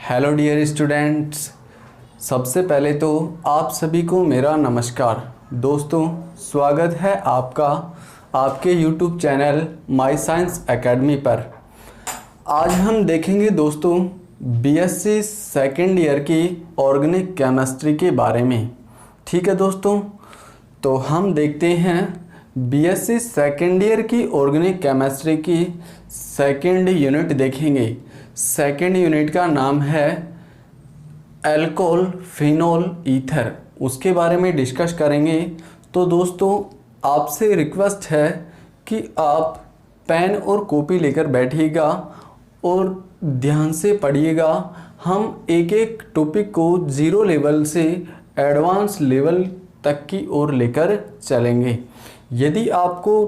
Hello dear students, सबसे पहले तो आप सभी को मेरा नमस्कार। दोस्तों, स्वागत है आपका आपके YouTube channel my science academy पर। आज हम देखेंगे दोस्तों बीएससी सेकेंड ईयर की ऑर्गेनिक केमिस्ट्री के बारे में। ठीक है दोस्तों, तो हम देखते हैं बीएससी सेकेंड ईयर की ऑर्गेनिक केमिस्ट्री की सेकेंड यूनिट देखेंगे। सेकेंड यूनिट का नाम है एल्कोहल फिनोल ईथर, उसके बारे में डिस्कस करेंगे। तो दोस्तों, आपसे रिक्वेस्ट है कि आप पेन और कॉपी लेकर बैठिएगा और ध्यान से पढ़िएगा। हम एक एक टॉपिक को जीरो लेवल से एडवांस लेवल तक की ओर लेकर चलेंगे। यदि आपको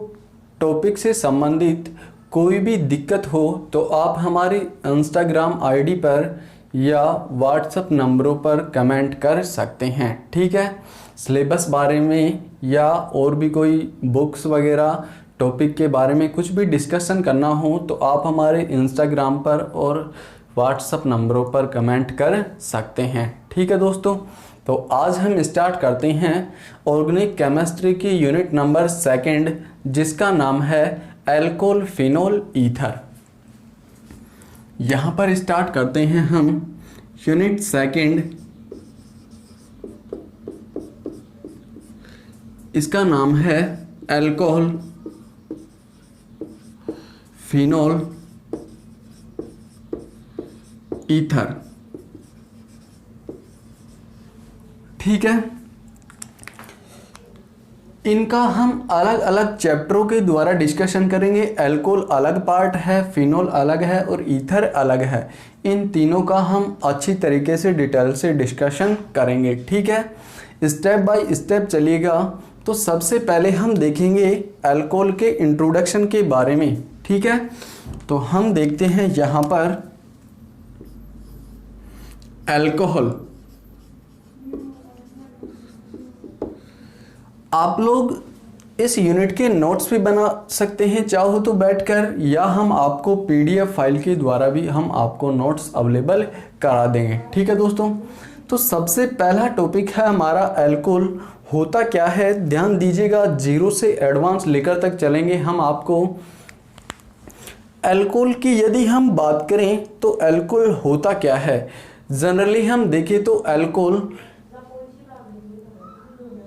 टॉपिक से संबंधित कोई भी दिक्कत हो तो आप हमारे इंस्टाग्राम आईडी पर या व्हाट्सएप नंबरों पर कमेंट कर सकते हैं। ठीक है, सिलेबस बारे में या और भी कोई बुक्स वगैरह टॉपिक के बारे में कुछ भी डिस्कशन करना हो तो आप हमारे इंस्टाग्राम पर और व्हाट्सएप नंबरों पर कमेंट कर सकते हैं। ठीक है दोस्तों, तो आज हम स्टार्ट करते हैं ऑर्गेनिक केमिस्ट्री की यूनिट नंबर सेकेंड, जिसका नाम है एल्कोहल फिनोल ईथर। यहाँ पर स्टार्ट करते हैं हम यूनिट सेकेंड। इसका नाम है एल्कोहल फिनोल ईथर। ठीक है, इनका हम अलग अलग चैप्टरों के द्वारा डिस्कशन करेंगे। अल्कोहल अलग पार्ट है, फिनोल अलग है और ईथर अलग है। इन तीनों का हम अच्छी तरीके से डिटेल से डिस्कशन करेंगे। ठीक है, स्टेप बाय स्टेप चलिएगा। तो सबसे पहले हम देखेंगे अल्कोहल के इंट्रोडक्शन के बारे में। ठीक है, तो हम देखते हैं यहाँ पर अल्कोहल। आप लोग इस यूनिट के नोट्स भी बना सकते हैं चाहो तो बैठकर, या हम आपको पीडीएफ फाइल के द्वारा भी हम आपको नोट्स अवेलेबल करा देंगे। ठीक है दोस्तों, तो सबसे पहला टॉपिक है हमारा अल्कोहल होता क्या है। ध्यान दीजिएगा, जीरो से एडवांस लेकर तक चलेंगे हम आपको। अल्कोहल की यदि हम बात करें तो अल्कोहल होता क्या है। जनरली हम देखें तो अल्कोहल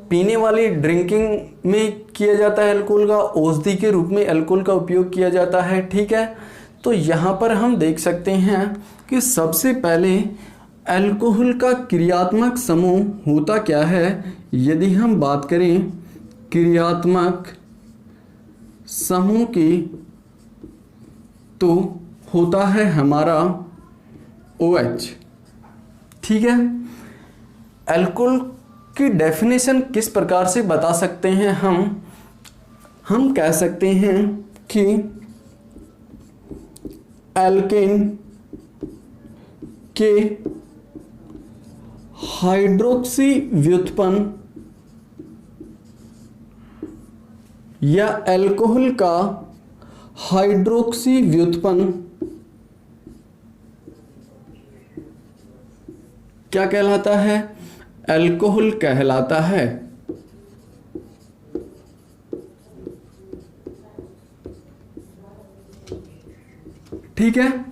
पीने वाली ड्रिंकिंग में किया जाता है। अल्कोहल का औषधि के रूप में अल्कोहल का उपयोग किया जाता है। ठीक है, तो यहाँ पर हम देख सकते हैं कि सबसे पहले अल्कोहल का क्रियात्मक समूह होता क्या है। यदि हम बात करें क्रियात्मक समूह की तो होता है हमारा OH। ठीक है, अल्कोहल की डेफिनेशन किस प्रकार से बता सकते हैं हम कह सकते हैं कि एल्केन के हाइड्रोक्सी व्युत्पन्न या अल्कोहल का हाइड्रोक्सी व्युत्पन्न क्या कहलाता है? अल्कोहल कहलाता है। ठीक है,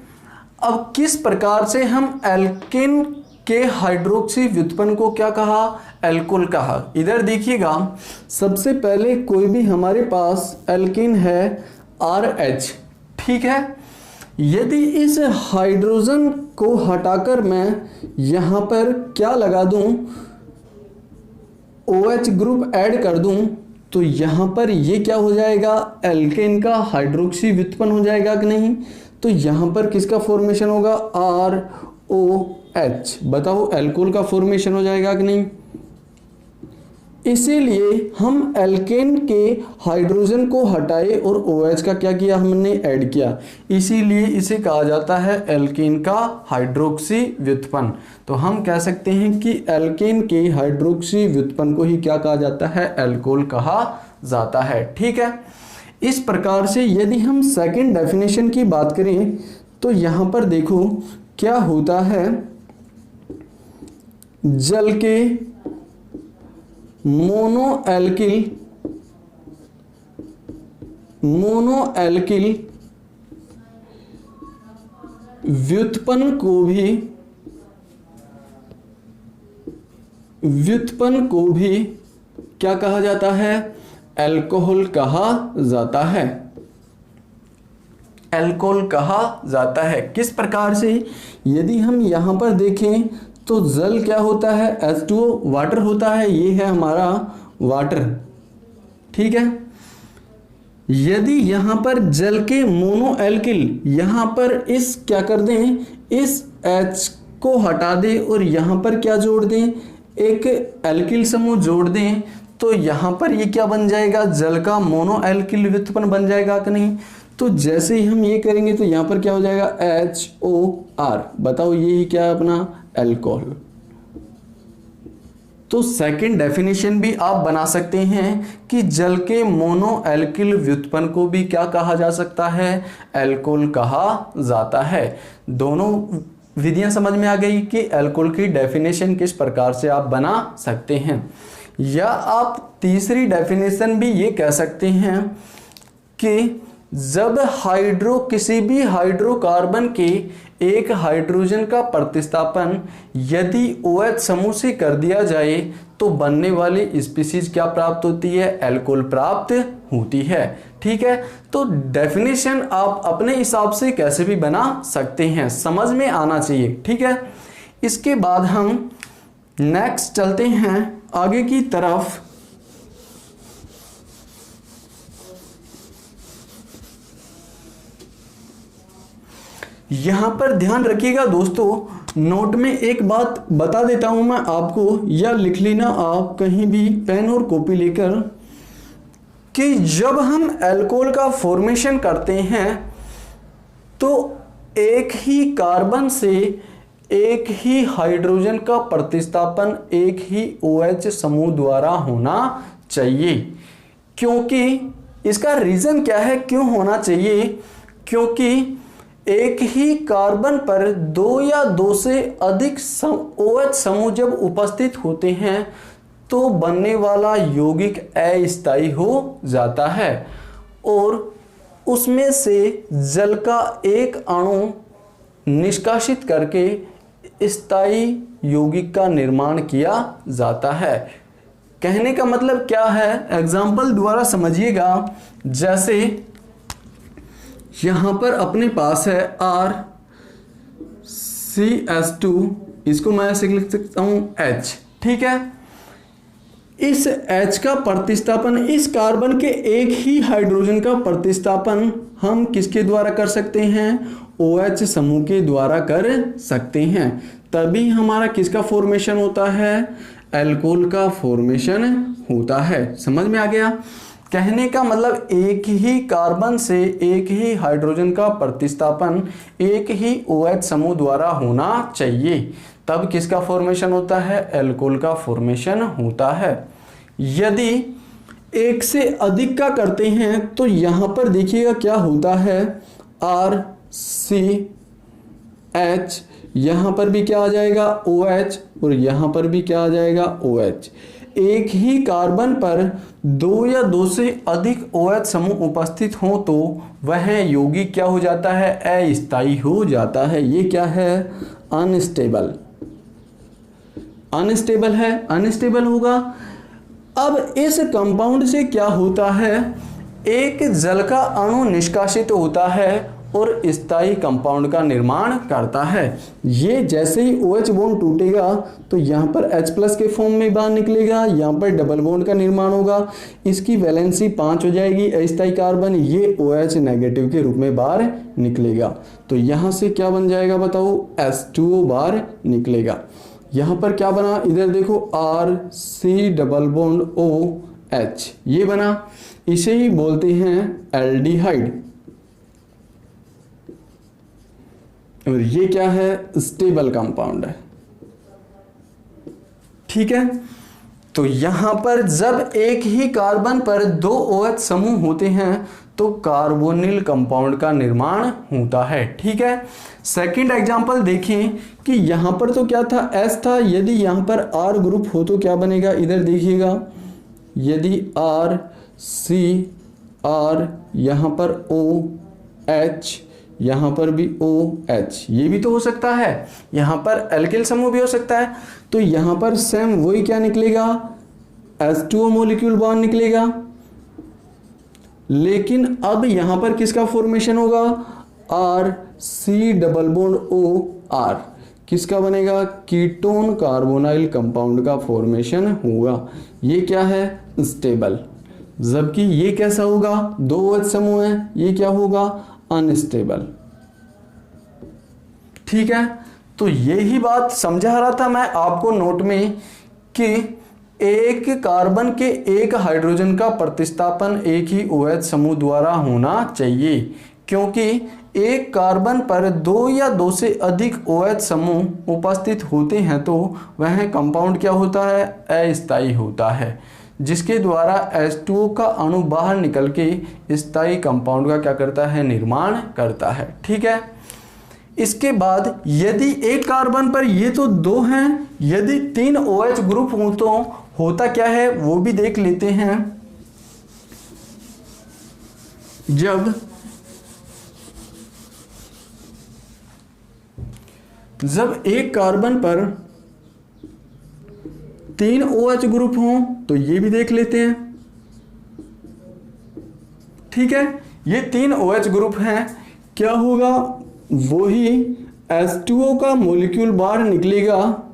अब किस प्रकार से हम एल्केन के हाइड्रोक्सी व्युत्पन्न को क्या कहा? अल्कोहल कहा। इधर देखिएगा, सबसे पहले कोई भी हमारे पास एल्केन है RH। ठीक है, यदि इस हाइड्रोजन को हटाकर मैं यहाँ पर क्या लगा दूं, OH ग्रुप ऐड कर दूं, तो यहाँ पर ये क्या हो जाएगा? एल्केन का हाइड्रोक्सी व्युत्पन्न हो जाएगा कि नहीं? तो यहाँ पर किसका फॉर्मेशन होगा? ROH। बताओ, अल्कोहल का फॉर्मेशन हो जाएगा कि नहीं? इसीलिए हम एल्केन के हाइड्रोजन को हटाए और OH का क्या किया? हमने ऐड किया। इसीलिए इसे कहा जाता है एल्केन का हाइड्रोक्सी व्युत्पन्न। तो हम कह सकते हैं कि एल्केन के हाइड्रोक्सी व्युत्पन्न को ही क्या कहा जाता है? अल्कोहल कहा जाता है। ठीक है, इस प्रकार से यदि हम सेकंड डेफिनेशन की बात करें तो यहाँ पर देखो क्या होता है जल के मोनो एल्किल व्युत्पन्न को भी क्या कहा जाता है? अल्कोहल कहा जाता है। अल्कोहल कहा जाता है। किस प्रकार से? यदि हम यहां पर देखें तो जल क्या होता है? H2O, वाटर होता है। ये है हमारा वाटर, ठीक है। यदि यहां पर जल के मोनो एल्किल, यहां पर इस क्या कर दें, इस H को हटा दें और यहां पर क्या जोड़ दें, एक एल्किल समूह जोड़ दें, तो यहां पर ये क्या बन जाएगा? जल का मोनो एल्किल व्युत्पन्न बन जाएगा कि नहीं? तो जैसे ही हम ये करेंगे तो यहां पर क्या हो जाएगा? HOR। बताओ ये क्या है अपना? अल्कोहल। तो सेकंड डेफिनेशन भी आप बना सकते हैं कि जल के मोनो एल्किल व्युत्पन्न को भी क्या कहा जा सकता है? अल्कोहल कहा जाता है। दोनों विधियां समझ में आ गई कि अल्कोहल की डेफिनेशन किस प्रकार से आप बना सकते हैं। या आप तीसरी डेफिनेशन भी ये कह सकते हैं कि जब किसी भी हाइड्रोकार्बन के एक हाइड्रोजन का प्रतिस्थापन यदि OH समूह से कर दिया जाए तो बनने वाली स्पीशीज क्या प्राप्त होती है? अल्कोहल प्राप्त होती है, ठीक है। तो डेफिनेशन आप अपने हिसाब से कैसे भी बना सकते हैं, समझ में आना चाहिए, ठीक है। इसके बाद हम नेक्स्ट चलते हैं आगे की तरफ। यहां पर ध्यान रखिएगा दोस्तों, नोट में एक बात बता देता हूं मैं आपको, या लिख लेना आप कहीं भी पेन और कॉपी लेकर, कि जब हम अल्कोहल का फॉर्मेशन करते हैं तो एक ही कार्बन से एक ही हाइड्रोजन का प्रतिस्थापन एक ही OH समूह द्वारा होना चाहिए। क्योंकि इसका रीजन क्या है, क्यों होना चाहिए? क्योंकि एक ही कार्बन पर दो या दो से अधिक OH समूह जब उपस्थित होते हैं तो बनने वाला यौगिक अस्थायी हो जाता है और उसमें से जल का एक अणु निष्कासित करके स्थायी यौगिक का निर्माण किया जाता है। कहने का मतलब क्या है, एग्जाम्पल द्वारा समझिएगा। जैसे यहां पर अपने पास है RCS2, इसको मैं ऐसे लिख सकता हूं H, ठीक है। इस H का प्रतिस्थापन, इस कार्बन के एक ही हाइड्रोजन का प्रतिस्थापन हम किसके द्वारा कर सकते हैं? OH समूह के द्वारा कर सकते हैं। तभी हमारा किसका फॉर्मेशन होता है? अल्कोहल का फॉर्मेशन होता है। समझ में आ गया? कहने का मतलब एक ही कार्बन से एक ही हाइड्रोजन का प्रतिस्थापन एक ही OH समूह द्वारा होना चाहिए, तब किसका फॉर्मेशन होता है? अल्कोहल का फॉर्मेशन होता है। यदि एक से अधिक का करते हैं तो यहां पर देखिएगा क्या होता है, RCH, यहां पर भी क्या आ जाएगा? OH, और यहां पर भी क्या आ जाएगा? OH। एक ही कार्बन पर दो या दो से अधिक OH समूह उपस्थित हो तो वह यौगिक क्या हो जाता है? अस्थायी हो जाता है। ये क्या है? अनस्टेबल। अनस्टेबल है, अनस्टेबल होगा। अब इस कंपाउंड से क्या होता है? एक जल का अणु निष्कासित होता है और स्थायी कंपाउंड का निर्माण करता है। ये जैसे ही OH बॉन्ड टूटेगा तो यहाँ पर H+ के फॉर्म में बाहर निकलेगा, यहाँ पर डबल बॉन्ड का निर्माण होगा, इसकी वैलेंसी 5 हो जाएगी, अस्थायी कार्बन, ये OH नेगेटिव के रूप में बाहर निकलेगा। तो यहाँ से क्या बन जाएगा बताओ? H2O बाहर निकलेगा। यहाँ पर क्या बना? इधर देखो, RC≡OH, ये बना। इसे ही बोलते हैं एल्डिहाइड। और ये क्या है? स्टेबल कंपाउंड है, ठीक है। तो यहां पर जब एक ही कार्बन पर दो OH समूह होते हैं तो कार्बोनिल कंपाउंड का निर्माण होता है। ठीक है, सेकंड एग्जांपल देखें कि यहाँ पर तो क्या था, S था, यदि यहाँ पर R ग्रुप हो तो क्या बनेगा, इधर देखिएगा, यदि R C R, यहाँ पर OH, यहाँ पर भी OH, ये भी तो हो सकता है, यहाँ पर एल्किल समूह भी हो सकता है, तो यहाँ पर सेम वही क्या निकलेगा, H2O मॉलिक्यूल बॉन्ड निकलेगा। लेकिन अब यहां पर किसका फॉर्मेशन होगा, R C double bond O R, किसका बनेगा, कीटोन कार्बोनाइल कंपाउंड का फॉर्मेशन होगा। ये क्या है, स्टेबल, जबकि ये कैसा होगा, दो OH समूह है, ये क्या होगा, अनस्टेबल। ठीक है, तो यही बात समझा रहा था मैं आपको नोट में कि एक कार्बन के एक हाइड्रोजन का प्रतिस्थापन एक ही OH समूह द्वारा होना चाहिए, क्योंकि एक कार्बन पर दो या दो से अधिक OH समूह उपस्थित होते हैं तो वह कंपाउंड क्या होता है, अस्थायी होता है, जिसके द्वारा H2O का अणु बाहर निकल के स्थायी कंपाउंड का क्या करता है, निर्माण करता है। ठीक है, इसके बाद यदि एक कार्बन पर ये तो दो हैं, यदि 3 OH ग्रुप हो तो होता क्या है वो भी देख लेते हैं। जब एक कार्बन पर 3 OH ग्रुप हो तो ये भी देख लेते हैं। ठीक है, ये 3 OH ग्रुप हैं, क्या होगा, वही H2O का मॉलिक्यूल बाहर निकलेगा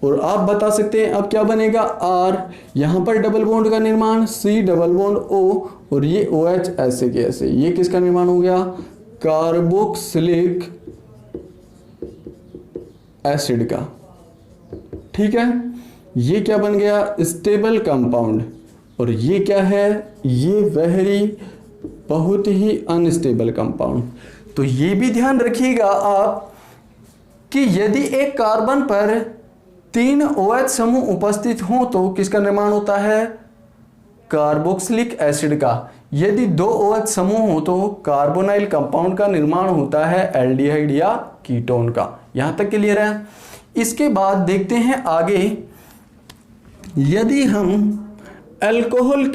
और आप बता सकते हैं अब क्या बनेगा, R, यहां पर डबल बॉन्ड का निर्माण, C डबल बॉन्ड O, और ये OH ऐसे के ऐसे, ये किसका निर्माण हो गया, कार्बोक्सिलिक एसिड का। ठीक है, ये क्या बन गया, स्टेबल कंपाउंड, और ये क्या है, ये वेरी बहुत ही अनस्टेबल कंपाउंड। तो ये भी ध्यान रखिएगा आप कि यदि एक कार्बन पर 3 OH समूह उपस्थित हो तो किसका निर्माण होता है, कार्बोक्सिलिक एसिड का। यदि 2 OH समूह हो तो कार्बोनाइल कंपाउंड का निर्माण होता है एल्डिहाइड या कीटोन का। यहां तक क्लियर है। इसके बाद देखते हैं आगे, यदि हम अल्कोहल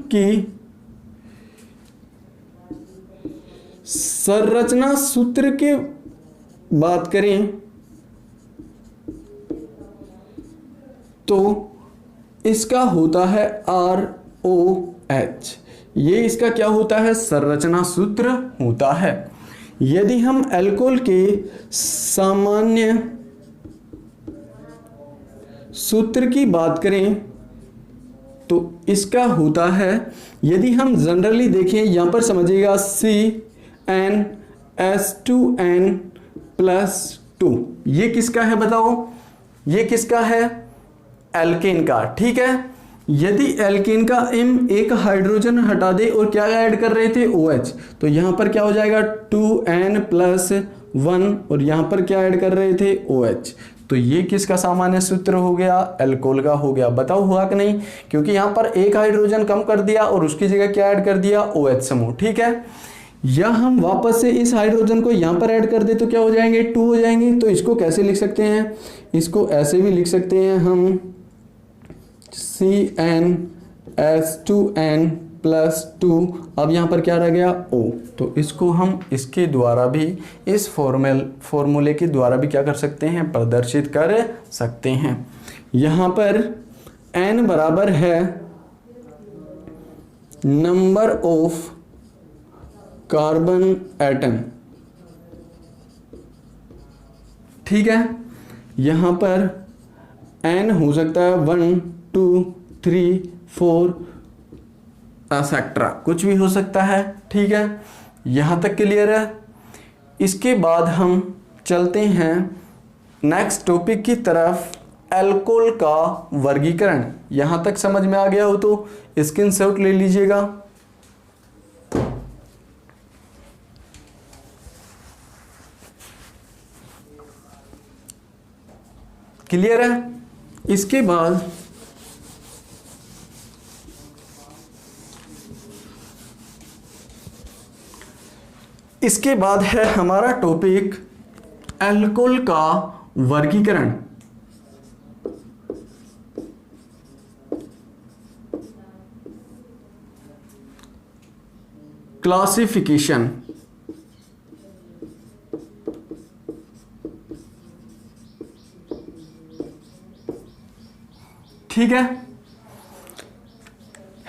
की संरचना सूत्र के बात करें तो इसका होता है ROH, ये इसका क्या होता है, संरचना सूत्र होता है। यदि हम अल्कोहल के सामान्य सूत्र की बात करें तो इसका होता है, यदि हम जनरली देखें यहां पर समझिएगा, CnH2n+2, ये किसका है बताओ, ये किसका है, एल्केन का। ठीक है, यदि एल्केन का M एक हाइड्रोजन हटा दे और क्या ऐड कर रहे थे, OH, तो यहां पर क्या हो जाएगा 2n+1, और यहां पर क्या ऐड कर रहे थे, OH, तो ये किसका सामान्य सूत्र हो गया, अल्कोहल का हो गया। बताओ हुआ कि नहीं, क्योंकि यहां पर एक हाइड्रोजन कम कर दिया और उसकी जगह क्या ऐड कर दिया, OH समूह। ठीक है, या हम वापस से इस हाइड्रोजन को यहां पर ऐड कर दे तो क्या हो जाएंगे, 2 हो जाएंगे। तो इसको कैसे लिख सकते हैं, इसको ऐसे भी लिख सकते हैं हम, CnH2n+2, अब यहां पर क्या रह गया, O, तो इसको हम इसके द्वारा भी, इस फॉर्मूले के द्वारा भी क्या कर सकते हैं, प्रदर्शित कर सकते हैं। यहां पर N बराबर है नंबर ऑफ कार्बन एटम। ठीक है, यहां पर N हो सकता है 1 2 3 4 एक्सेट्रा, कुछ भी हो सकता है। ठीक है, यहां तक क्लियर है। इसके बाद हम चलते हैं नेक्स्ट टॉपिक की तरफ, अल्कोहल का वर्गीकरण। यहां तक समझ में आ गया हो तो स्क्रीनशॉट ले लीजिएगा। क्लियर है। इसके बाद इसके बाद है हमारा टॉपिक अल्कोहल का वर्गीकरण। क्लासिफिकेशन। ठीक है,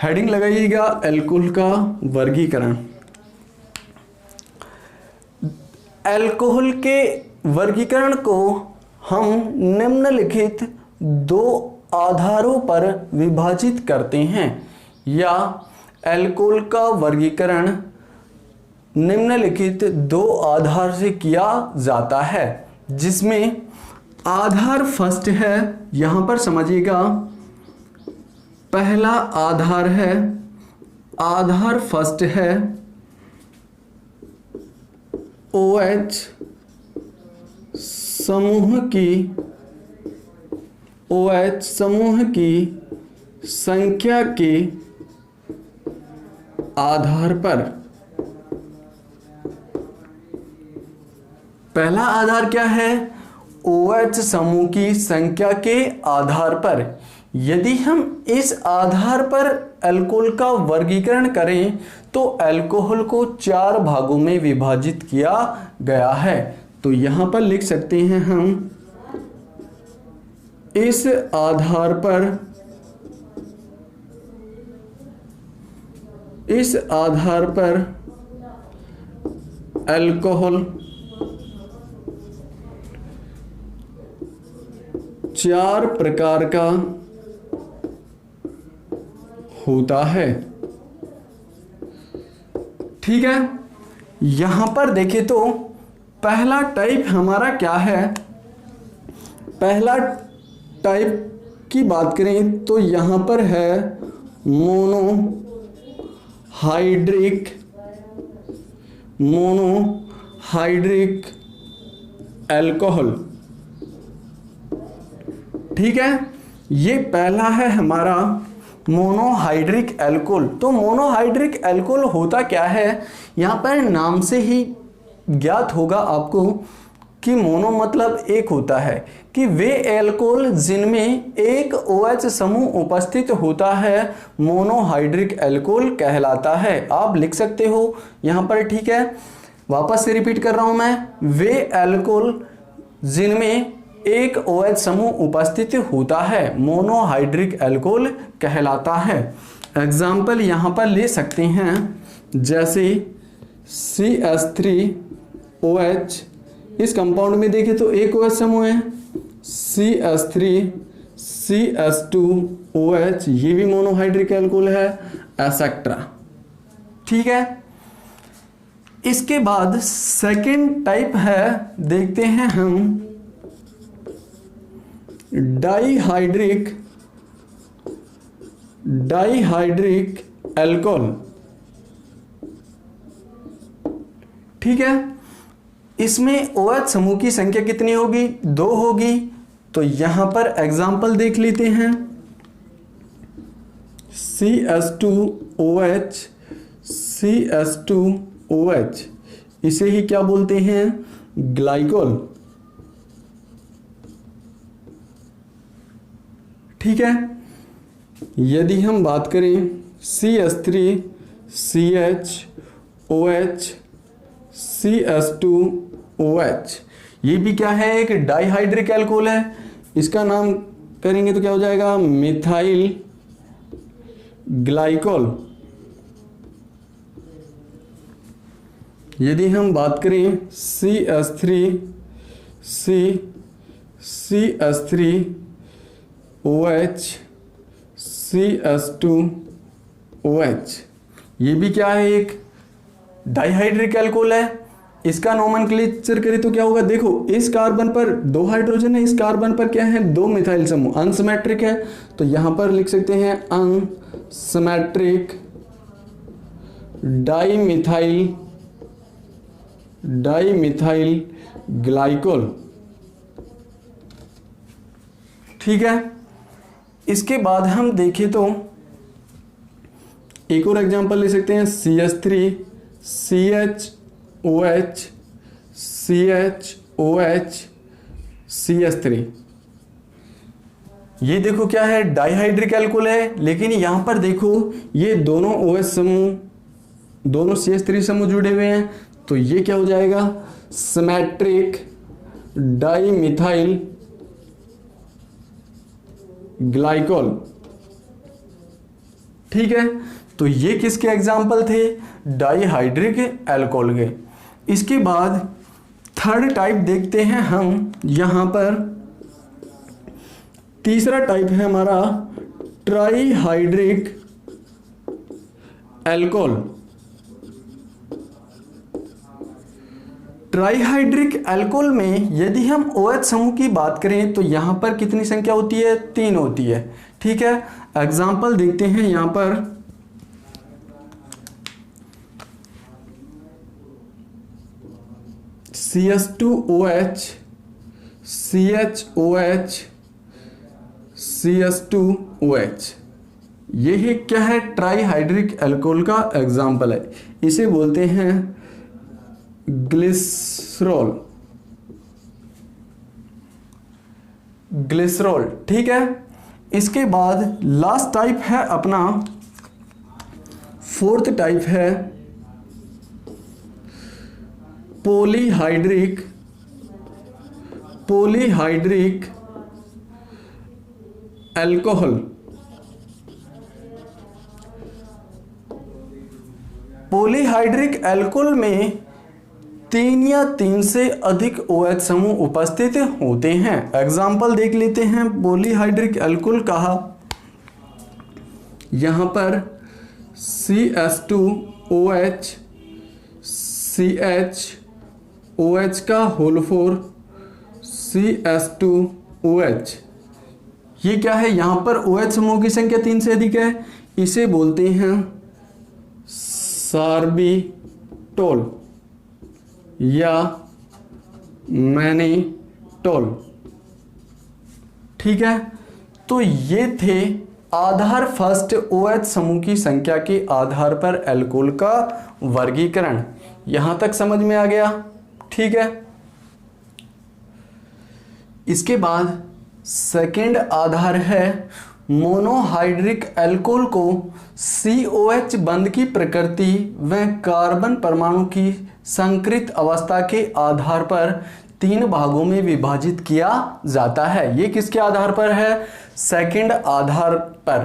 हेडिंग लगाइएगा अल्कोहल का वर्गीकरण। अल्कोहल के वर्गीकरण को हम निम्नलिखित दो आधारों पर विभाजित करते हैं, या अल्कोहल का वर्गीकरण निम्नलिखित दो आधार से किया जाता है, जिसमें आधार फर्स्ट है, यहां पर समझिएगा, पहला आधार है, आधार फर्स्ट है OH समूह की, OH समूह की संख्या के आधार पर। पहला आधार क्या है? OH समूह की संख्या के आधार पर। यदि हम इस आधार पर अल्कोहल का वर्गीकरण करें तो अल्कोहल को 4 भागों में विभाजित किया गया है। तो यहां पर लिख सकते हैं हम, इस आधार पर, इस आधार पर अल्कोहल 4 प्रकार का होता है। ठीक है, यहां पर देखें तो पहला टाइप हमारा क्या है? पहला टाइप की बात करें तो यहां पर है मोनोहाइड्रिक अल्कोहल। ठीक है, ये पहला है हमारा मोनोहाइड्रिक अल्कोहल। तो मोनोहाइड्रिक अल्कोहल होता क्या है? यहाँ पर नाम से ही ज्ञात होगा आपको कि मोनो मतलब एक होता है, कि वे अल्कोहल जिनमें एक OH समूह उपस्थित होता है मोनोहाइड्रिक अल्कोहल कहलाता है। आप लिख सकते हो यहाँ पर। ठीक है, वापस से रिपीट कर रहा हूं मैं, वे अल्कोहल जिनमें एक OH समूह उपस्थित होता है मोनोहाइड्रिक अल्कोहल कहलाता है। एग्जाम्पल यहां पर ले सकते हैं, जैसे CH3OH। इस कंपाउंड में देखें तो एक OH समूह है, CH3CH2OH, ये भी मोनोहाइड्रिक अल्कोहल है, एसेट्रा। ठीक है, इसके बाद सेकेंड टाइप है, देखते हैं हम, डाइहाइड्रिक अल्कोहल। ठीक है, इसमें OH समूह की संख्या कितनी होगी? 2 होगी। तो यहां पर एग्जाम्पल देख लेते हैं, CH2OH, इसे ही क्या बोलते हैं? ग्लाइकोल। ठीक है, यदि हम बात करें CH3CHOH CH2OH, ये भी क्या है? एक डाइहाइड्रिक अल्कोहल है। इसका नाम करेंगे तो क्या हो जाएगा? Methyl glycol. यदि हम बात करें CH3OH CH2OH, ये भी क्या है? एक डाइहाइड्रिक अल्कोहल है। इसका नोमेनक्लेचर करें तो क्या होगा? देखो, इस कार्बन पर 2 हाइड्रोजन है, इस कार्बन पर क्या है? 2 मिथाइल समूह, अनसिमेट्रिक है। तो यहां पर लिख सकते हैं अनसिमेट्रिक डाइमिथाइल ग्लाइकोल। ठीक है, इसके बाद हम देखें तो एक और एग्जांपल ले सकते हैं, CH3CHOH OH CH CH3। ये देखो क्या है, डाइहाइड्रिक एल्कोहल है, लेकिन यहां पर देखो ये दोनों OH समूह, दोनों CH3 समूह जुड़े हुए हैं, तो ये क्या हो जाएगा, सिमेट्रिक डाइमिथाइल ग्लाइकोल। ठीक है, तो ये किसके एग्जाम्पल थे, डाइहाइड्रिक एल्कोहल के। इसके बाद थर्ड टाइप देखते हैं हम, यहां पर तीसरा टाइप है हमारा ट्राइहाइड्रिक एल्कोहल। ट्राइहाइड्रिक एल्कोहल में यदि हम OH समूह की बात करें तो यहां पर कितनी संख्या होती है, 3 होती है। ठीक है, एग्जाम्पल देखते हैं यहां पर, CH2OH CHOH CH2OH, ये क्या है, ट्राइहाइड्रिक एल्कोहल का एग्जाम्पल है। इसे बोलते हैं ग्लिसरॉल। ग्लिसरॉल, ठीक है। इसके बाद लास्ट टाइप है अपना, फोर्थ टाइप है पॉलीहाइड्रिक एल्कोहल। पॉलीहाइड्रिक एल्कोहल में 3 या 3 से अधिक OH समूह उपस्थित होते हैं। एग्जाम्पल देख लेते हैं पॉलीहाइड्रिक एल्कोहल का। यहां पर CH2OH CHOH का होल 4 CH2OH, ये क्या है, यहां पर OH समूह की संख्या 3 से अधिक है, इसे बोलते हैं सार्बिटोल या मैनीटोल। ठीक है, तो ये थे आधार फर्स्ट OH समूह की संख्या के आधार पर एल्कोहल का वर्गीकरण। यहां तक समझ में आ गया। ठीक है, इसके बाद सेकेंड आधार है मोनोहाइड्रिक एल्कोहल को COH बंध की प्रकृति व कार्बन परमाणु की संकृत अवस्था के आधार पर 3 भागों में विभाजित किया जाता है। ये किसके आधार पर है, सेकंड आधार पर।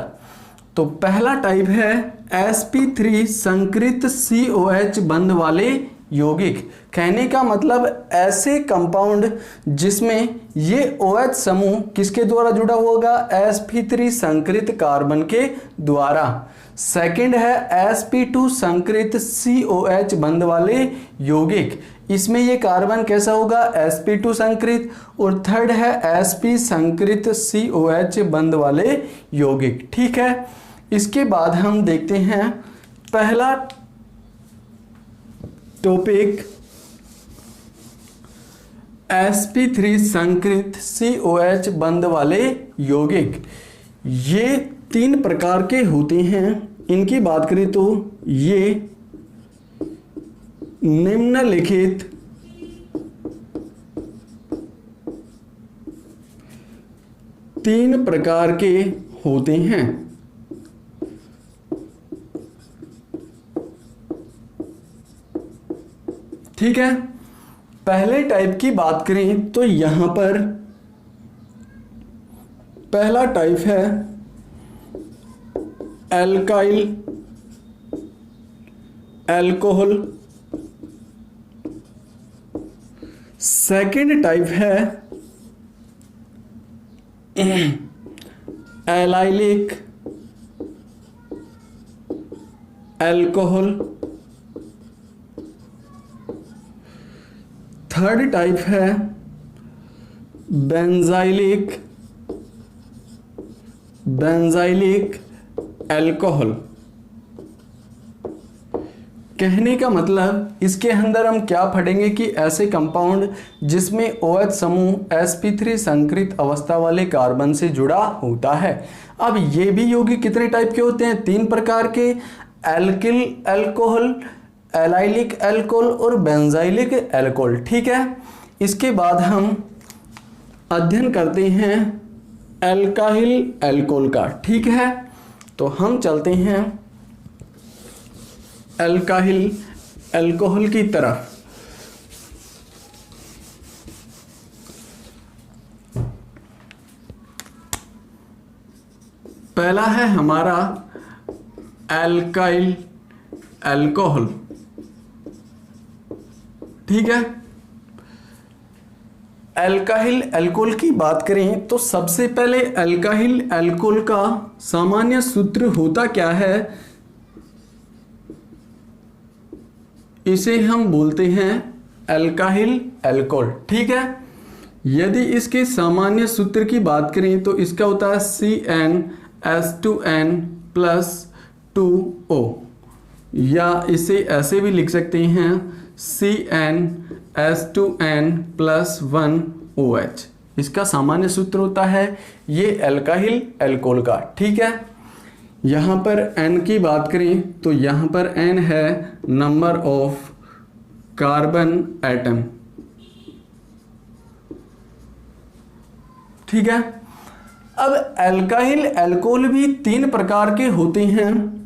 तो पहला टाइप है sp3 संकृत COH बंध वाले यौगिक। कहने का मतलब ऐसे कंपाउंड जिसमें ये OH समूह किसके द्वारा जुड़ा होगा, sp3 संकृत कार्बन के द्वारा। सेकंड है sp2 संकृत COH बंध वाले यौगिक, इसमें ये कार्बन कैसा होगा, sp2 संकृत। और थर्ड है sp संकृत COH बंध वाले यौगिक। ठीक है, इसके बाद हम देखते हैं पहला टॉपिक sp3 संकृत COH बंध वाले यौगिक। ये 3 प्रकार के होते हैं। इनकी बात करें तो ये निम्नलिखित तीन प्रकार के होते हैं। ठीक है, पहले टाइप की बात करें तो यहां पर पहला टाइप है एल्काइल एल्कोहल। सेकंड टाइप है एलाइलिक एल्कोहल। थर्ड टाइप है बेंजाइलिक एल्कोहल। कहने का मतलब इसके अंदर हम क्या पढ़ेंगे कि ऐसे कंपाउंड जिसमें OH समूह sp3 संकृत अवस्था वाले कार्बन से जुड़ा होता है। अब ये भी यौगिक कितने टाइप के होते हैं, 3 प्रकार के। एल्किल एल्कोहल, एलाइलिक एल्कोहल और बेंजाइलिक एल्कोहल। ठीक है, इसके बाद हम अध्ययन करते हैं एल्काइल एल्कोहल का। ठीक है, तो हम चलते हैं एल्काइल एल्कोहल की तरफ। पहला है हमारा एल्काइल एल्कोहल। ठीक है, एल्काइल एल्कोहल की बात करें तो सबसे पहले एल्काइल एल्कोहल का सामान्य सूत्र होता क्या है, इसे हम बोलते हैं एल्काइल एल्कोहल। ठीक है, यदि इसके सामान्य सूत्र की बात करें तो इसका होता है CnH2n+2O, या इसे ऐसे भी लिख सकते हैं CnH2n+1OH। इसका सामान्य सूत्र होता है ये एल्काइल एल्कोहल का। ठीक है, यहाँ पर N की बात करें तो यहाँ पर N है नंबर ऑफ कार्बन एटम। ठीक है, अब एल्काइल एल्कोहल भी 3 प्रकार के होते हैं।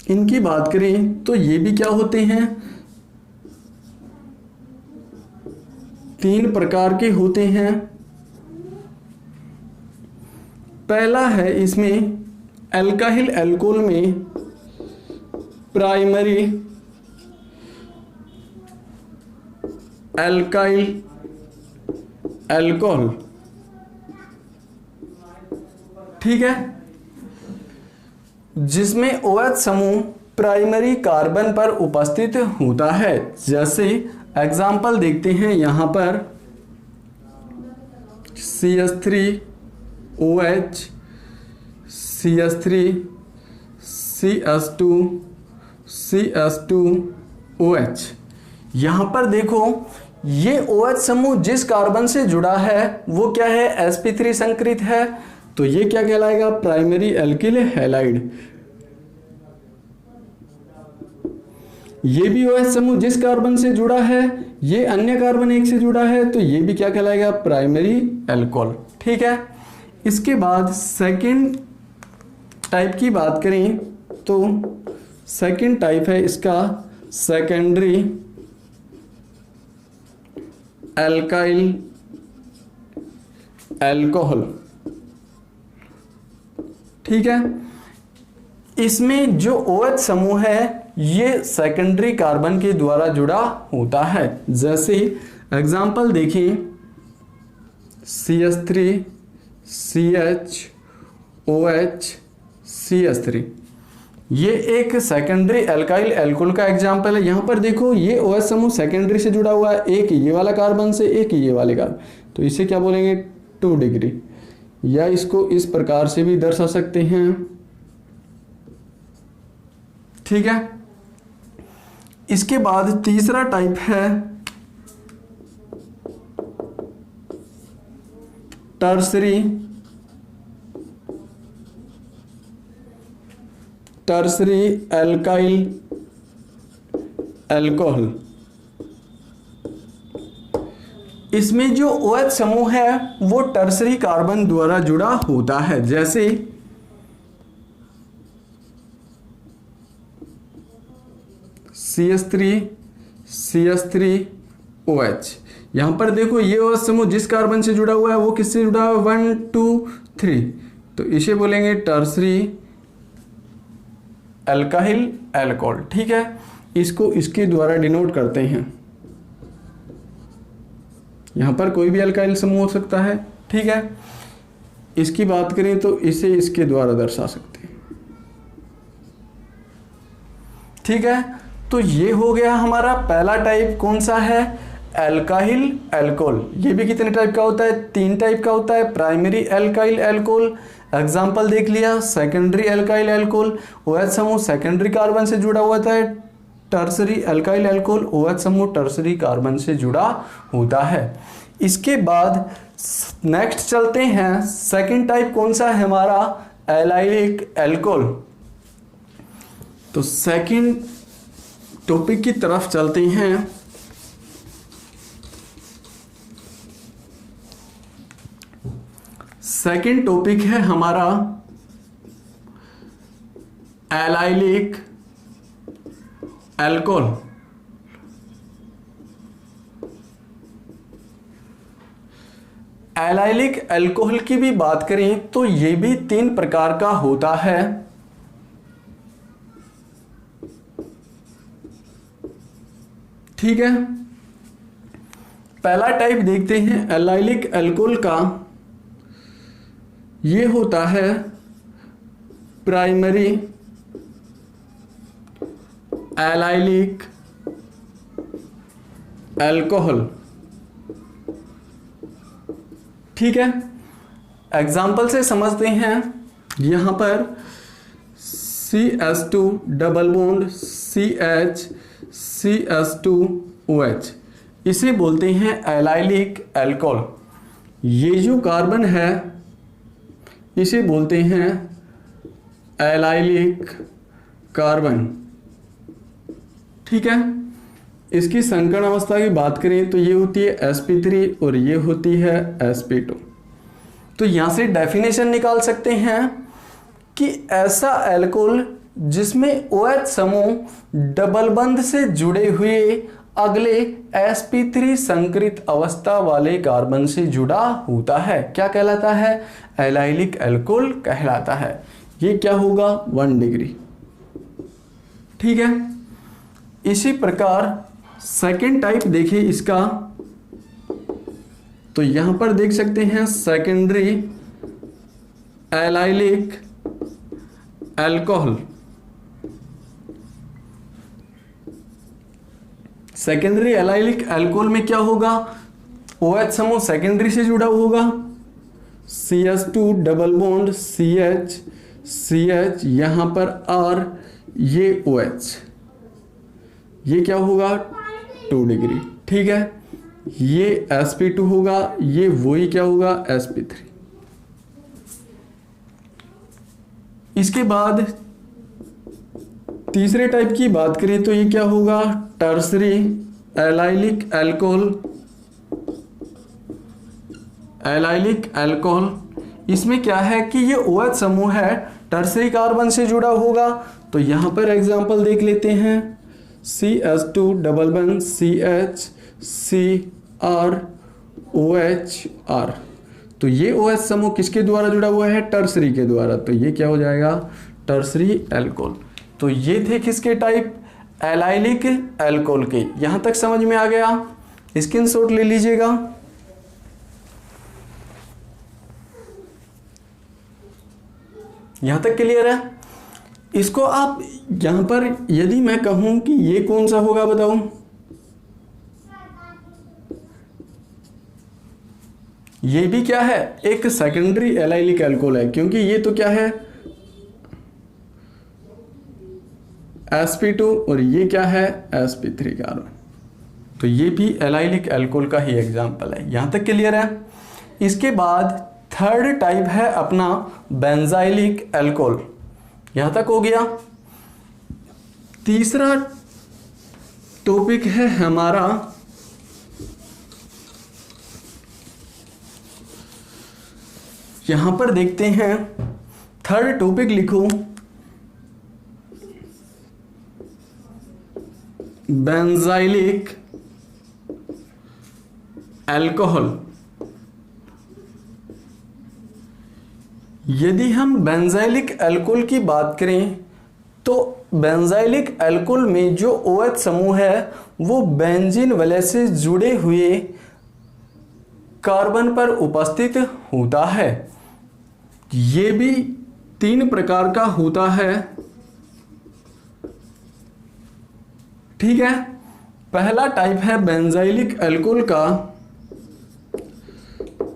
इनकी बात करें तो ये भी क्या होते हैं, 3 प्रकार के होते हैं। पहला है इसमें एल्काइल एल्कोहल में प्राइमरी एल्काइल एल्कोहल। ठीक है, जिसमें OH समूह प्राइमरी कार्बन पर उपस्थित होता है। जैसे एग्जाम्पल देखते हैं यहाँ पर CH3OH, CH3, CH2, CH2OH। यहाँ पर देखो ये OH समूह जिस कार्बन से जुड़ा है वो क्या है, sp3 संकृत है, तो ये क्या कहलाएगा, प्राइमरी एल्किल हैलाइड। ये भी OH समूह जिस कार्बन से जुड़ा है, ये अन्य कार्बन एक से जुड़ा है, तो ये भी क्या कहलाएगा, प्राइमरी एल्कोहल। ठीक है, इसके बाद सेकंड टाइप की बात करें तो सेकंड टाइप है इसका सेकेंडरी एल्काइल एल्कोहल। ठीक है, इसमें जो OH समूह है ये सेकेंडरी कार्बन के द्वारा जुड़ा होता है। जैसे एग्जाम्पल देखें CH3, CH, CH3, ये एक सेकेंडरी एल्काइल एल्कोहल का एग्जाम्पल है। यहाँ पर देखो ये OH समूह सेकेंडरी से जुड़ा हुआ है, एक ये वाला कार्बन से, एक ये वाले कार्बन, तो इसे क्या बोलेंगे, 2 डिग्री, या इसको इस प्रकार से भी दर्शा सकते हैं। ठीक है, इसके बाद तीसरा टाइप है टर्सरी एल्काइल एल्कोहल। इसमें जो OH समूह है वो टर्सरी कार्बन द्वारा जुड़ा होता है। जैसे CH3OH, यहां पर देखो ये OH समूह जिस कार्बन से जुड़ा हुआ है वो किससे जुड़ा हुआ है, 1 2 3, तो इसे बोलेंगे टर्सरी एल्काइल एल्कोहल। ठीक है, इसको इसके द्वारा डिनोट करते हैं। यहां पर कोई भी एल्काइल समूह हो सकता है। ठीक है, इसकी बात करें तो इसे इसके द्वारा दर्शा सकते हैं। ठीक है, तो ये हो गया हमारा पहला टाइप, कौन सा है, एल्काइल एल्कोहल। ये भी कितने टाइप का होता है, 3 टाइप का होता है। प्राइमरी एल्काइल एल्कोहल, एग्जाम्पल देख लिया, सेकेंडरी एल्काइल एल्कोहल, OH समूह सेकेंडरी कार्बन से जुड़ा हुआ था। टर्सरी एल्काइल एल्कोहल, OH समूह टर्सरी कार्बन से जुड़ा होता है। इसके बाद नेक्स्ट चलते हैं, सेकंड टाइप कौन सा है हमारा, एलाइलिक एल्कोहल। तो सेकंड टॉपिक की तरफ चलते हैं। सेकंड टॉपिक है हमारा एलाइलिक अल्कोहल। एलाइलिक अल्कोहल की भी बात करें तो ये भी 3 प्रकार का होता है। ठीक है, पहला टाइप देखते हैं एलाइलिक अल्कोहल का। ये होता है प्राइमरी एलाइलिक अल्कोहल। ठीक है, एग्जाम्पल से समझते हैं। यहां पर CH2 double bond CH CH2OH, इसे बोलते हैं एलाइलिक अल्कोहल। ये जो कार्बन है इसे बोलते हैं एलाइलिक कार्बन। ठीक है, इसकी संकरण अवस्था की बात करें तो ये होती है sp3 और ये होती है sp2। तो यहां से डेफिनेशन निकाल सकते हैं कि ऐसा अल्कोहल जिसमें OH समूह डबल बंध से जुड़े हुए अगले sp3 संकरित अवस्था वाले कार्बन से जुड़ा होता है, क्या कहलाता है? एलाइलिक अल्कोहल कहलाता है। ये क्या होगा? 1 डिग्री। ठीक है, इसी प्रकार सेकेंड टाइप देखिए इसका, तो यहां पर देख सकते हैं secondary allylic alcohol. Secondary allylic alcohol में क्या होगा? OH समूह सेकेंडरी से जुड़ा होगा, CH2 double bond CH CH, यहां पर R, ये OH, ये क्या होगा? 2 डिग्री। ठीक है, ये sp2 होगा, ये वही क्या होगा? sp3। इसके बाद तीसरे टाइप की बात करें तो ये क्या होगा? Tertiary allylic alcohol. Allylic alcohol इसमें क्या है कि ये OH समूह है, टर्सरी कार्बन से जुड़ा होगा। तो यहां पर एग्जांपल देख लेते हैं। CH2 double bond CH CR OH R। तो ये OH समूह किसके द्वारा जुड़ा हुआ है? टर्सरी के द्वारा। तो ये क्या हो जाएगा? Tertiary alcohol. तो ये थे किसके टाइप? एलाइलिक अल्कोहल के। यहां तक समझ में आ गया? स्क्रीनशॉट ले लीजिएगा। यहां तक क्लियर है? इसको आप यहां पर यदि मैं कहूं कि ये कौन सा होगा बताओ? ये भी क्या है? एक सेकेंडरी एलाइलिक अल्कोहल है, क्योंकि ये तो क्या है? sp2 और ये क्या है? sp3 carbon. तो ये भी एलाइलिक अल्कोहल का ही एग्जांपल है। यहां तक क्लियर है? इसके बाद थर्ड टाइप है अपना बेंजाइलिक अल्कोहल। यहां तक हो गया। तीसरा टॉपिक है हमारा यहां पर देखते हैं, थर्ड टॉपिक लिखो बेंजाइलिक अल्कोहल। यदि हम बेंजाइलिक अल्कोहल की बात करें तो बेंजाइलिक अल्कोहल में जो OH समूह है वो बेंजीन वलय से जुड़े हुए कार्बन पर उपस्थित होता है। ये भी 3 प्रकार का होता है। ठीक है, पहला टाइप है बेंजाइलिक अल्कोहल का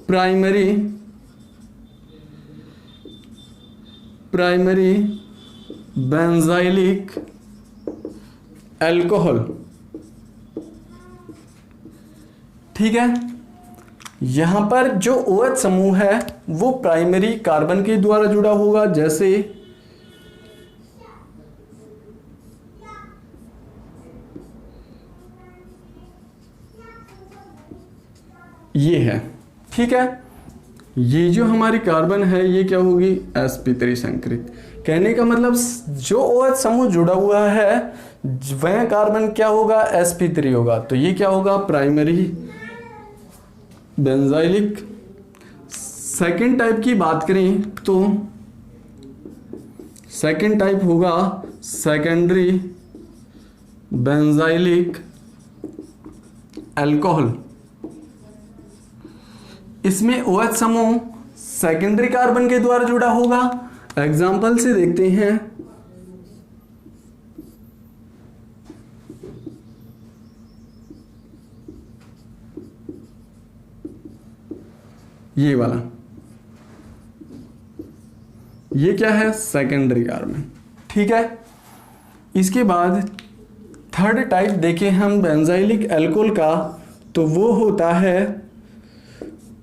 प्राइमरी बेंजाइलिक अल्कोहल। ठीक है, यहां पर जो OH समूह है वो प्राइमरी कार्बन के द्वारा जुड़ा होगा, जैसे ये है, ठीक है। ये जो हमारी कार्बन है ये क्या होगी, sp3 संकरित। कहने का मतलब जो OH समूह जुड़ा हुआ है वह कार्बन क्या होगा, sp3 होगा। तो ये क्या होगा, प्राइमरी बेंजाइलिक। सेकेंड टाइप की बात करें तो सेकेंड टाइप होगा सेकेंडरी बेंजाइलिक अल्कोहल। इसमें OH समूह सेकेंडरी कार्बन के द्वारा जुड़ा होगा। एग्जाम्पल से देखते हैं, ये वाला, ये क्या है, सेकेंडरी कार्बन, ठीक है। इसके बाद थर्ड टाइप देखें हम बेंजाइलिक अल्कोहल का, तो वो होता है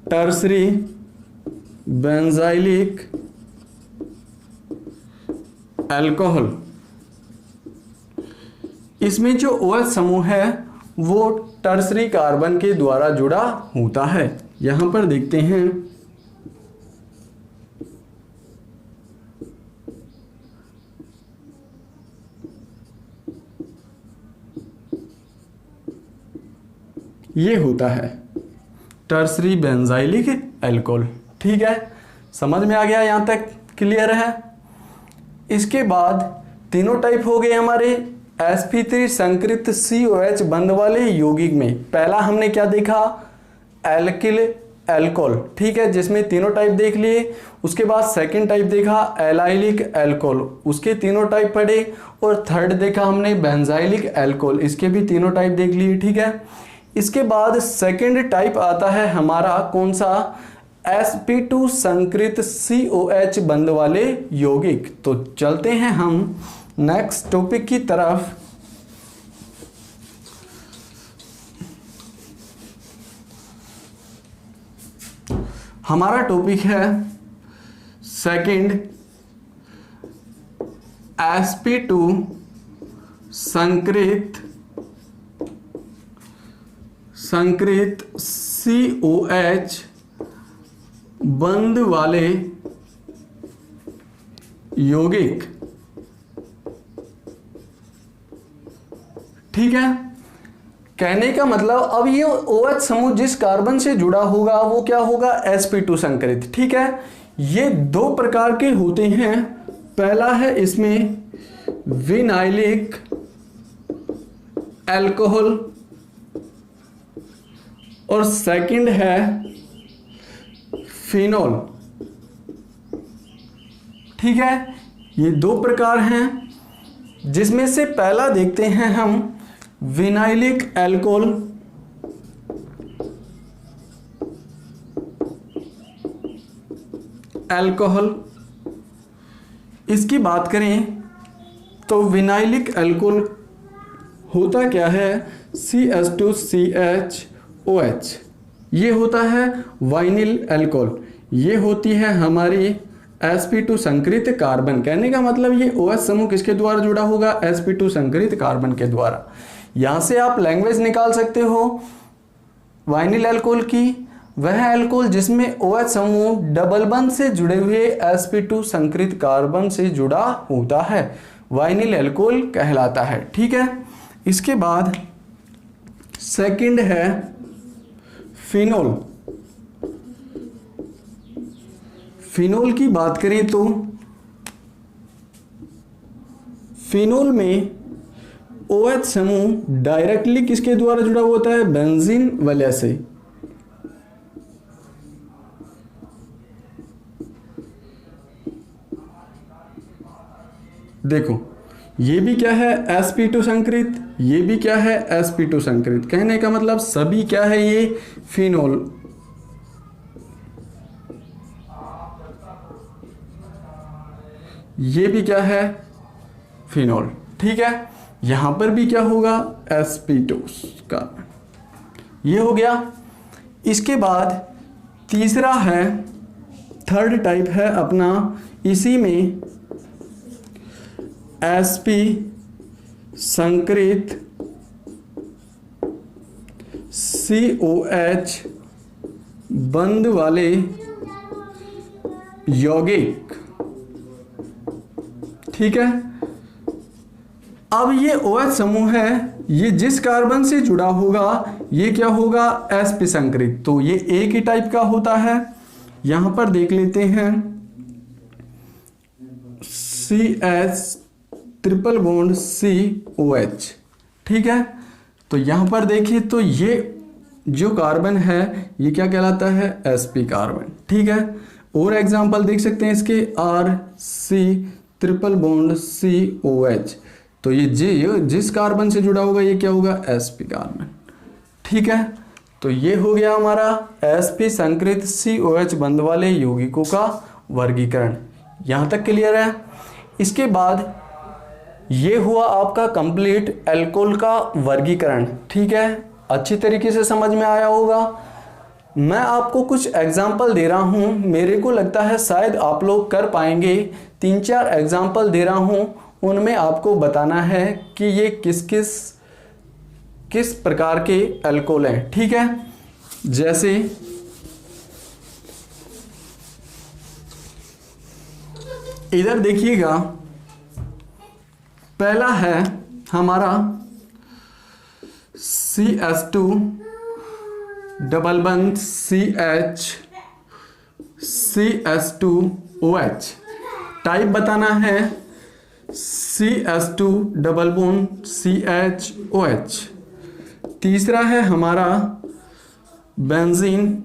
टर्सरी बेंजाइलिक अल्कोहल। इसमें जो OH समूह है वो टर्सरी कार्बन के द्वारा जुड़ा होता है। यहां पर देखते हैं, ये होता है टर्सरी बेंजाइलिक अल्कोहल, ठीक है। समझ में आ गया, यहां तक क्लियर है। इसके बाद तीनों टाइप हो गए हमारे sp3 संकृत COH बंध वाले यौगिक में। पहला हमने क्या देखा, एल्किल अल्कोहल, ठीक है, जिसमें तीनों टाइप देख लिए। उसके बाद सेकंड टाइप देखा एलाइलिक अल्कोहल, उसके तीनों टाइप पढ़े। और थर्ड देखा हमने बेंजाइलिक अल्कोहल, इसके भी तीनों टाइप देख लिए, ठीक है। इसके बाद सेकंड टाइप आता है हमारा कौन सा, sp2 संकृत COH बंध वाले यौगिक। तो चलते हैं हम नेक्स्ट टॉपिक की तरफ। हमारा टॉपिक है सेकंड sp2 संकृत COH बंध वाले यौगिक, ठीक है। कहने का मतलब अब ये OH समूह जिस कार्बन से जुड़ा होगा वो क्या होगा, sp2 संकरित, ठीक है। ये दो प्रकार के होते हैं। पहला है इसमें विनाइलिक अल्कोहल और सेकंड है फिनोल, ठीक है। ये दो प्रकार हैं, जिसमें से पहला देखते हैं हम विनाइलिक अल्कोहल। इसकी बात करें तो विनाइलिक अल्कोहल होता क्या है, CH2CHOH, ये होता है वाइनिल अल्कोहल। ये होती है हमारी sp2 संकरित कार्बन। कहने का मतलब ये OH समूह किसके द्वारा जुड़ा होगा, sp2 संकरित कार्बन के द्वारा। यहां से आप लैंग्वेज निकाल सकते हो वाइनिल अल्कोहल की, वह अल्कोहल जिसमें OH समूह डबल बंध से जुड़े हुए sp2 संकरित कार्बन से जुड़ा होता है, वाइनिल अल्कोहल कहलाता है, ठीक है। इसके बाद सेकंड है फिनोल। फिनोल की बात करें तो फिनोल में OH समूह डायरेक्टली किसके द्वारा जुड़ा होता है, बेंजीन वलय से। देखो ये भी क्या है, sp2 संकरित, ये भी क्या है, sp2 संकरित। कहने का मतलब सभी क्या है, ये फिनोल। ये भी क्या है, फिनोल, ठीक है। यहां पर भी क्या होगा, sp2 कार्बन, ये हो गया। इसके बाद तीसरा है, थर्ड टाइप है अपना, इसी में sp संकरित COH बंध वाले यौगिक, ठीक है। अब ये OH समूह है, ये जिस कार्बन से जुड़ा होगा ये क्या होगा, sp संकरित, तो ये एक ही टाइप का होता है। यहां पर देख लेते हैं CH ट्रिपल बॉन्ड COH, ठीक है। तो यहां पर देखिए तो ये जो कार्बन है ये क्या कहलाता है, sp कार्बन, ठीक है। और एग्जांपल देख सकते हैं इसके RC ट्रिपल बॉन्ड COH, तो ये जिस कार्बन से जुड़ा होगा ये क्या होगा, sp कार्बन, ठीक है। तो ये हो गया हमारा sp संकरित COH बंध वाले यौगिकों का वर्गीकरण। यहां तक क्लियर है। इसके बाद ये हुआ आपका कंप्लीट अल्कोहल का वर्गीकरण, ठीक है। अच्छी तरीके से समझ में आया होगा। मैं आपको कुछ एग्जाम्पल दे रहा हूं, मेरे को लगता है शायद आप लोग कर पाएंगे। 3-4 एग्जाम्पल दे रहा हूं, उनमें आपको बताना है कि ये किस प्रकार के अल्कोहल हैं, ठीक है। जैसे इधर देखिएगा, पहला है हमारा CH2 डबल बंध CH2OH, टाइप बताना है CH2 डबल बॉन्ड CHOH। तीसरा है हमारा बेंजीन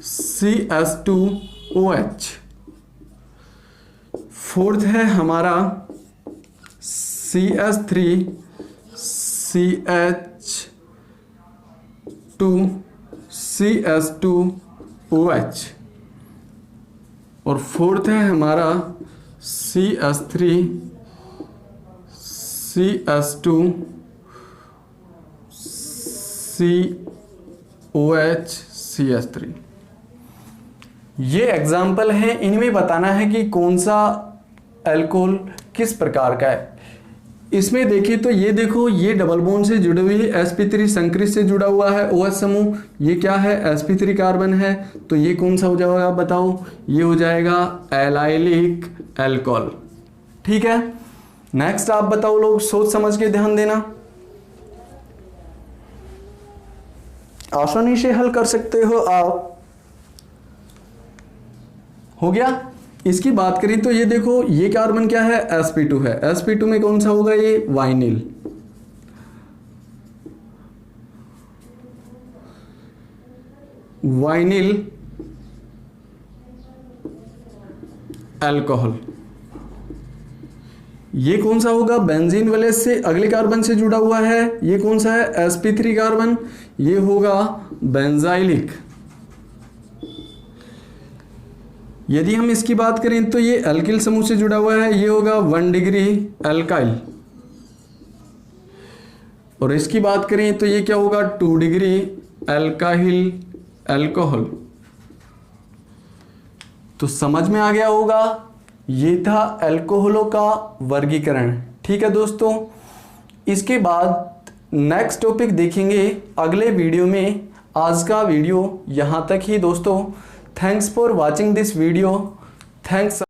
CH2OH। फोर्थ है हमारा CH3CH2OH। और फोर्थ है हमारा CH3CH2COH ये एग्जाम्पल है, इनमें बताना है कि कौन सा अल्कोहल किस प्रकार का है। इसमें देखिए तो ये देखो, ये डबल बॉन्ड से जुड़ी हुई sp3 संकरित से जुड़ा हुआ है OH समूह, ये क्या है, sp3 कार्बन है, तो ये कौन सा हो जाएगा बताओ, ये हो जाएगा एलाइलिक अल्कोहल, ठीक है। नेक्स्ट आप बताओ लोग, सोच समझ के ध्यान देना, आसानी से हल कर सकते हो आप। हो गया। इसकी बात करें तो ये देखो, ये कार्बन क्या है, sp2 है, sp2 में कौन सा होगा, ये वाइनिल, वाइनिल अल्कोहल। ये कौन सा होगा, बेंजीन वाले से अगले कार्बन से जुड़ा हुआ है, ये कौन सा है, sp3 कार्बन, ये होगा बेंजाइलिक। यदि हम इसकी बात करें तो ये अल्किल समूह से जुड़ा हुआ है, ये होगा 1 डिग्री अल्काइल। और इसकी बात करें तो ये क्या होगा, 2 डिग्री अल्काइल अल्कोहल। तो समझ में आ गया होगा, ये था अल्कोहलों का वर्गीकरण, ठीक है दोस्तों। इसके बाद नेक्स्ट टॉपिक देखेंगे अगले वीडियो में। आज का वीडियो यहाँ तक ही दोस्तों। Thanks for watching this video. Thanks.